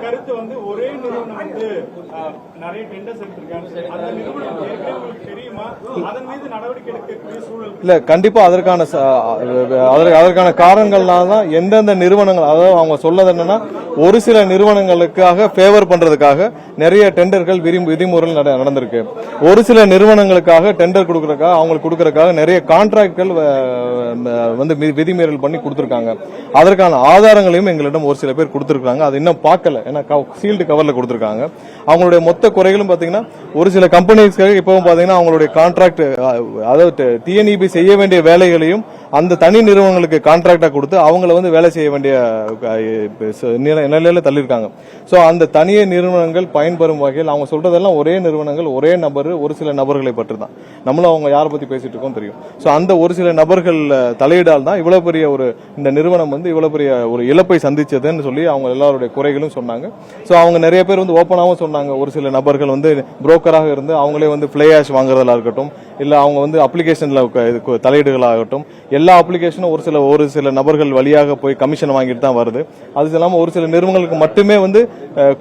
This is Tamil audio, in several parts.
கருத்து வந்து ஒரே நிறுவனம் வந்து நிறைய டெண்டர்ஸ் எடுத்திருக்காங்க. அந்த நிறுவனம் ஏற்கனவே உங்களுக்கு தெரியுமா? அதன் மீது நடவடிக்கை எடுக்கக்கூடிய சூழல் இல்ல. கண்டிப்பா அதற்கான காரணங்கள்னால தான் எந்தெந்த நிறுவனங்கள், அதாவது அவங்க சொல்லது என்னன்னா, ஒரு சில நிறுவனங்களுக்காக ஃபேவர் பண்றதுக்காக நிறைய டெண்டர்கள் விதிமுறைகள் நடந்திருக்கு. ஒரு சில நிறுவனங்களுக்காக டெண்டர் கொடுக்கறதுக்காக அவங்களுக்கு கொடுக்கறதுக்காக நிறைய கான்ட்ராக்ட்கள் வந்து விதிமீறல் பண்ணி கொடுத்திருக்காங்க. அதற்கான ஆதாரங்களையும் எங்களிடம் ஒரு சில பேர் கொடுத்திருக்காங்க. அது இன்னும் பார்க்கல, ஏன்னா சீல்டு கவர்ல கொடுத்திருக்காங்க. அவங்களுடைய மொத்த குறைகளும் பாத்தீங்கன்னா, ஒரு சில கம்பெனிஸ்க்காக இப்பவும் பாத்தீங்கன்னா அவங்களுடைய கான்ட்ராக்ட், அதாவது டிஎன்இபி செய்ய வேண்டிய வேலைகளையும் அந்த தனி நிறுவனங்களுக்கு கான்ட்ராக்டா கொடுத்து அவங்கள வந்து வேலை செய்ய வேண்டிய நிலையில தள்ளியிருக்காங்க. சோ அந்த தனிய நிறுவனங்கள் பயன்பெறும் வகையில் அவங்க சொல்றதெல்லாம் ஒரே நிறுவனங்கள், ஒரே நபர், ஒரு சில நபர்களை பற்றி தான். நம்மளும் அவங்க யாரை பத்தி பேசிட்டு இருக்கோம் தெரியும். சோ அந்த ஒரு சில நபர்கள் தலையிடால் தான் இவ்வளவு பெரிய இந்த நிறுவனம் வந்து இவ்வளவு பெரிய ஒரு இழப்பை சந்திச்சதுன்னு சொல்லி அவங்க எல்லாருடைய குறைகளும் சொன்னாங்க. சோ அவங்க நிறைய பேர் வந்து ஓப்பனாவும் சொன்னாங்க. ஒரு சில நபர்கள் வந்து புரோக்கராக இருந்து அவங்களே வந்து பிளே ஆஷ் வாங்குறதா இருக்கட்டும், இல்ல அவங்க வந்து அப்ளிகேஷன்ல தலையீடுகளாகட்டும், எல்லா அப்ளிகேஷனும் ஒரு சில நபர்கள் வழியாக போய் கமிஷன் வாங்கிட்டு தான் வருது. அது இல்லாம ஒரு சில நிறுவனங்களுக்கு மட்டுமே வந்து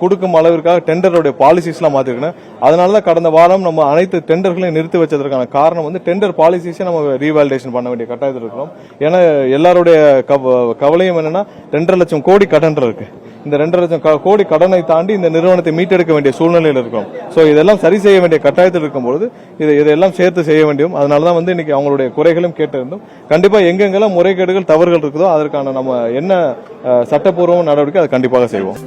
கொடுக்கும் அளவிற்காக டெண்டருடைய பாலிசிஸ் எல்லாம் மாத்திருக்கணும். அதனாலதான் கடந்த வாரம் நம்ம அனைத்து டெண்டர்களையும் நிறுத்தி வச்சதற்கான காரணம் வந்து டெண்டர் பாலிசிஸை நம்ம ரீவாலிடேஷன் பண்ண வேண்டிய கட்டாயத்தில் இருக்கிறோம். ஏன்னா எல்லாருடைய கவலையும் என்னன்னா 2.5 லட்சம் கோடி கடன் இருக்கு. இந்த 2.5 லட்சம் கோடி கடனை தாண்டி இந்த நிறுவனத்தை மீட்டெடுக்க வேண்டிய சூழ்நிலையில் இருக்கும். சோ இதெல்லாம் சரி செய்ய வேண்டிய கட்டாயத்தில் இருக்கும்போது இதெல்லாம் சேர்த்து செய்ய வேண்டியும். அதனாலதான் வந்து இன்னைக்கு அவங்களுடைய குறைகளும் கேட்டிருந்தோம். கண்டிப்பா எங்கெங்கெல்லாம் முறைகேடுகள், தவறுகள் இருக்குதோ அதற்கான நம்ம என்ன சட்டப்பூர்வ நடவடிக்கை அதை கண்டிப்பாக செய்வோம்.